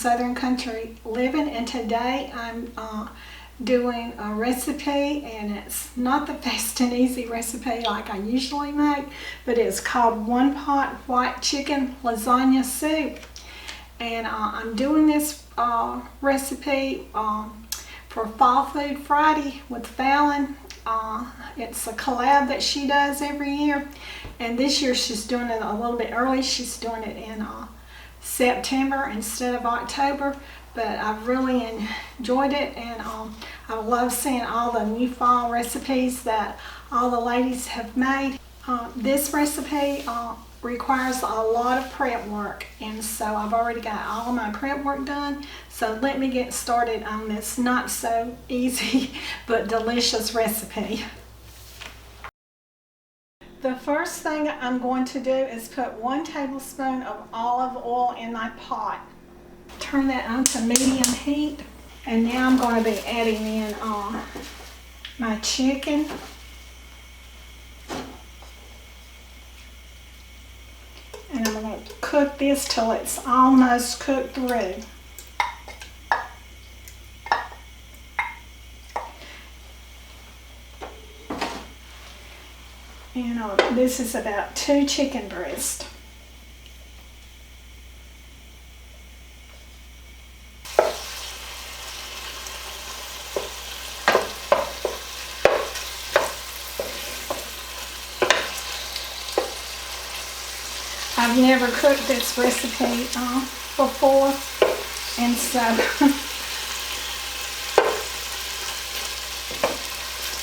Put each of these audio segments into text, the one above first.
Southern Country Living, and today I'm doing a recipe, and it's not the fast and easy recipe like I usually make, but it's called One Pot White Chicken Lasagna Soup. And I'm doing this recipe for Fall Food Friday with Fallon. It's a collab that she does every year, and this year she's doing it a little bit early. She's doing it in September instead of October, but I've really enjoyed it, and I love seeing all the new fall recipes that all the ladies have made. This recipe requires a lot of prep work, and so I've already got all of my prep work done. So let me get started on this not so easy but delicious recipe. The first thing I'm going to do is put 1 tablespoon of olive oil in my pot. Turn that on to medium heat, and now I'm going to be adding in my chicken. And I'm going to cook this till it's almost cooked through. And this is about 2 chicken breasts. I've never cooked this recipe before, and so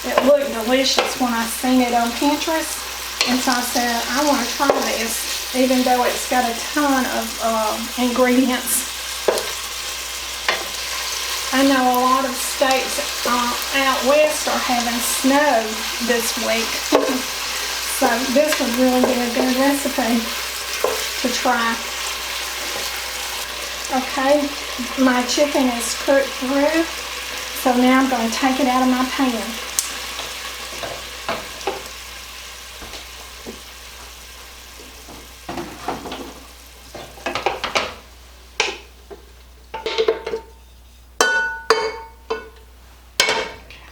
it looked delicious when I seen it on Pinterest, and so I said I want to try this, even though it's got a ton of ingredients. I know a lot of states out west are having snow this week, so this would really be a good recipe to try. Okay, my chicken is cooked through, so now I'm going to take it out of my pan.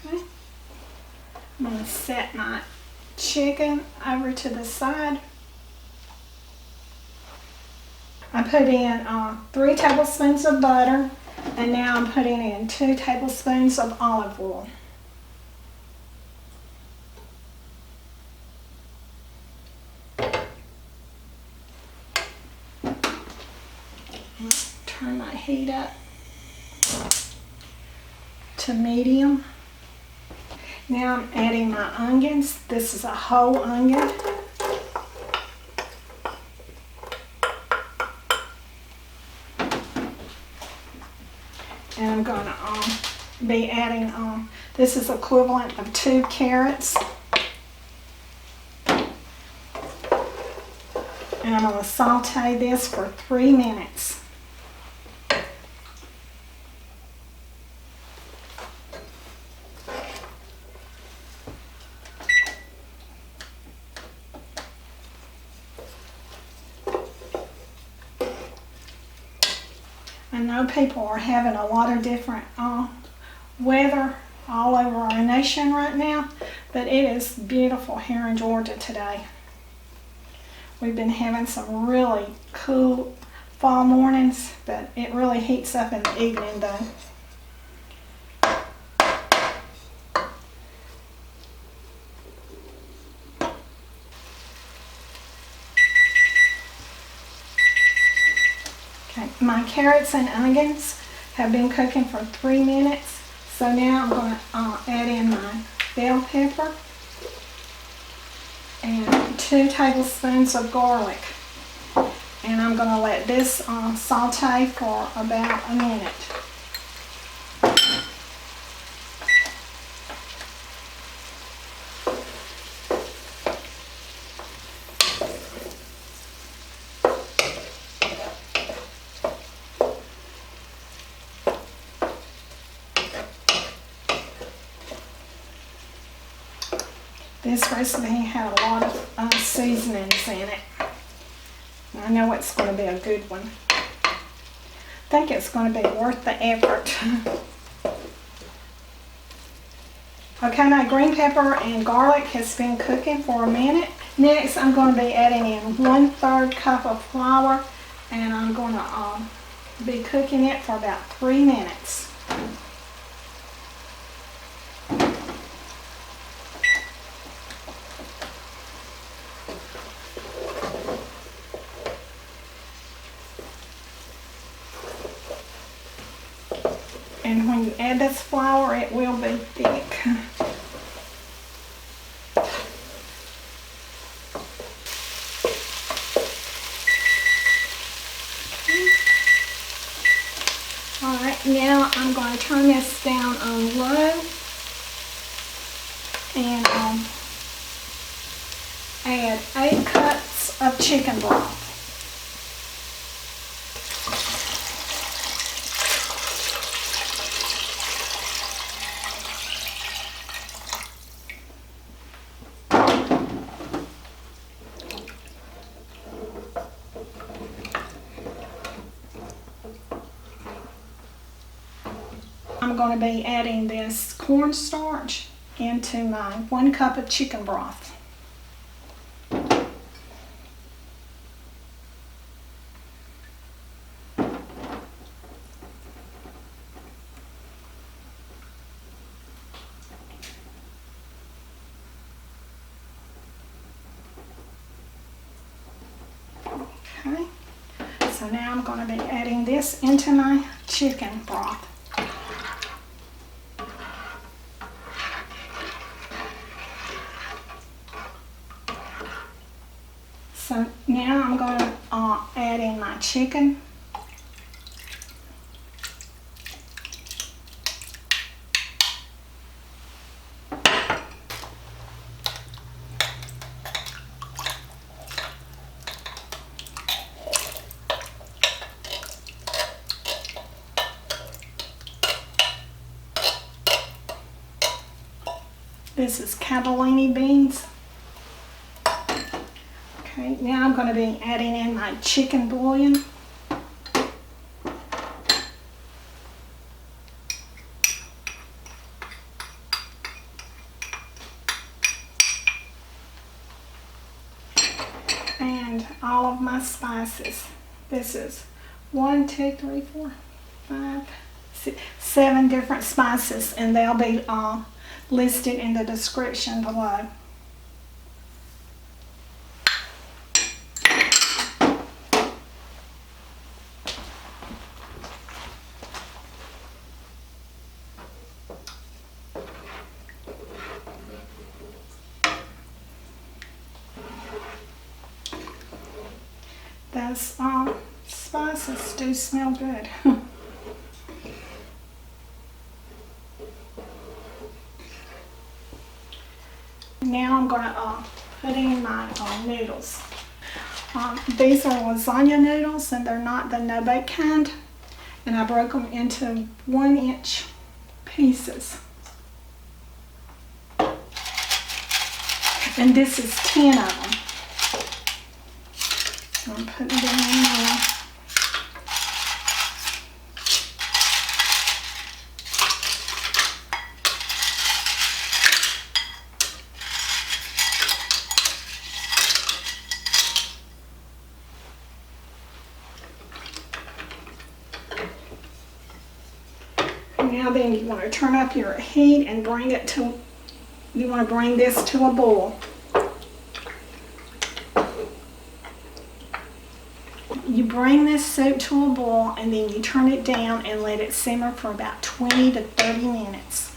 Okay, I'm going to set my chicken over to the side. I put in 3 tablespoons of butter, and now I'm putting in 2 tablespoons of olive oil. Turn my heat up to medium. Now I'm adding my onions. This is a whole onion. And I'm going to be adding, this is equivalent of 2 carrots. And I'm going to saute this for 3 minutes. I know people are having a lot of different weather all over our nation right now, but it is beautiful here in Georgia today. We've been having some really cool fall mornings, but it really heats up in the evening though. My carrots and onions have been cooking for 3 minutes, so now I'm going to add in my bell pepper and 2 tablespoons of garlic, and I'm going to let this saute for about a minute. This recipe had a lot of seasonings in it. I know it's going to be a good one. think it's going to be worth the effort. Okay, my green pepper and garlic has been cooking for a minute. Next, I'm going to be adding in 1/3 cup of flour, and I'm going to be cooking it for about 3 minutes. And when you add this flour, it will be thick. Alright, now I'm going to turn this down on low and add 8 cups of chicken broth. I'm going to be adding this cornstarch into my 1 cup of chicken broth. Okay, so now I'm going to be adding this into my chicken broth. So now I'm going to add in my chicken. This is cannellini beans. Okay, now I'm going to be adding in my chicken bouillon. And all of my spices. This is 1, 2, 3, 4, 5, 6, 7 different spices, and they'll be listed in the description below. Those spices do smell good. Now I'm going to put in my noodles. These are lasagna noodles, and they're not the no-bake kind. And I broke them into 1-inch pieces. And this is 10 of them. So I'm putting them in there. Now then, you want to turn up your heat and bring it to, you want to bring this to a boil. You bring this soup to a boil, and then you turn it down and let it simmer for about 20 to 30 minutes.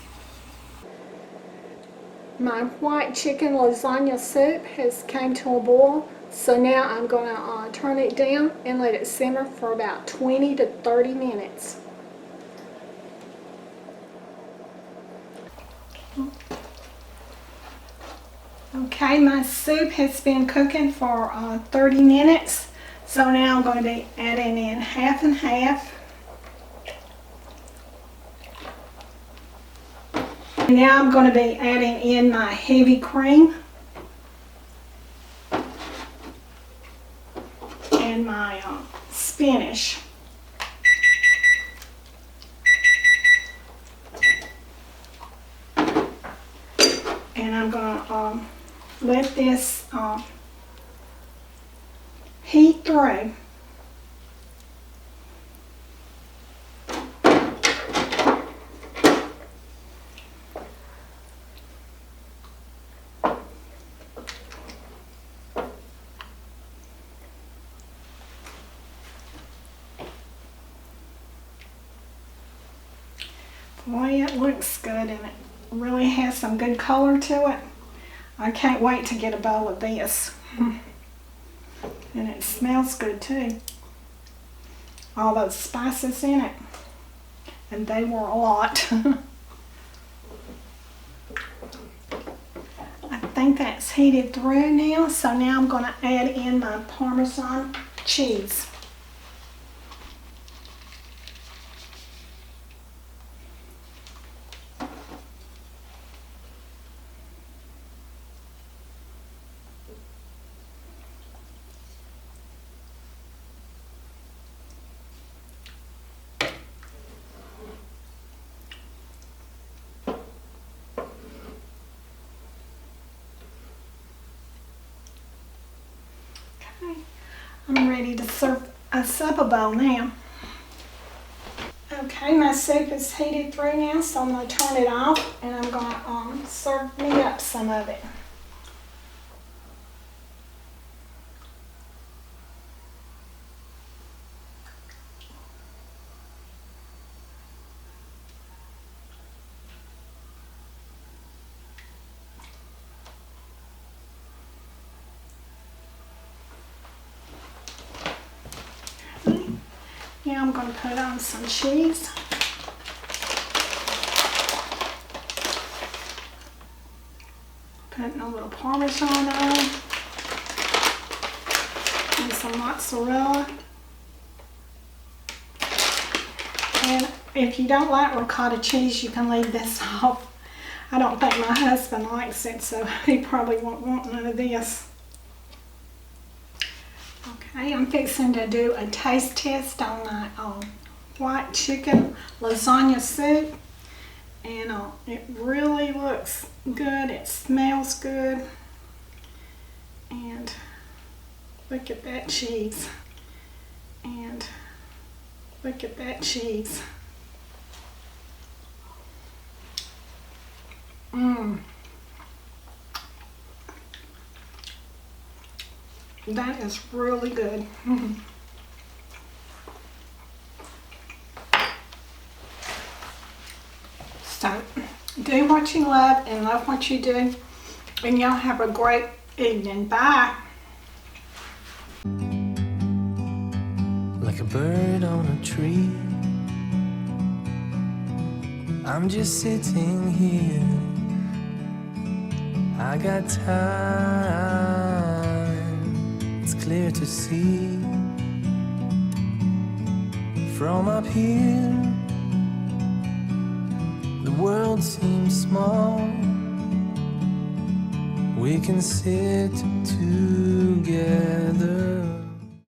My white chicken lasagna soup has came to a boil, so now I'm going to turn it down and let it simmer for about 20 to 30 minutes. Okay, my soup has been cooking for 30 minutes. So now I'm going to be adding in half and half. And now I'm going to be adding in my heavy cream and my spinach. And I'm gonna let this heat through. Boy, it looks good and it really has some good color to it. I can't wait to get a bowl of this. And it smells good too. All those spices in it. And they were a lot. I think that's heated through now, so now I'm going to add in my Parmesan cheese. I'm ready to serve a supper bowl now. Okay, my soup is heated through now, so I'm going to turn it off and I'm going to serve me up some of it. Now I'm going to put on some cheese. Putting a little Parmesan on. And some mozzarella. And if you don't like ricotta cheese, you can leave this off. I don't think my husband likes it, so he probably won't want none of this. Okay, I'm fixing to do a taste test on my white chicken lasagna soup, and it really looks good. It smells good, and look at that cheese, and look at that cheese. That is really good. So, do what you love and love what you do, and y'all have a great evening. Bye. Like a bird on a tree, I'm just sitting here. I got time, it's clear to see. From up here, the world seems small. We can sit together.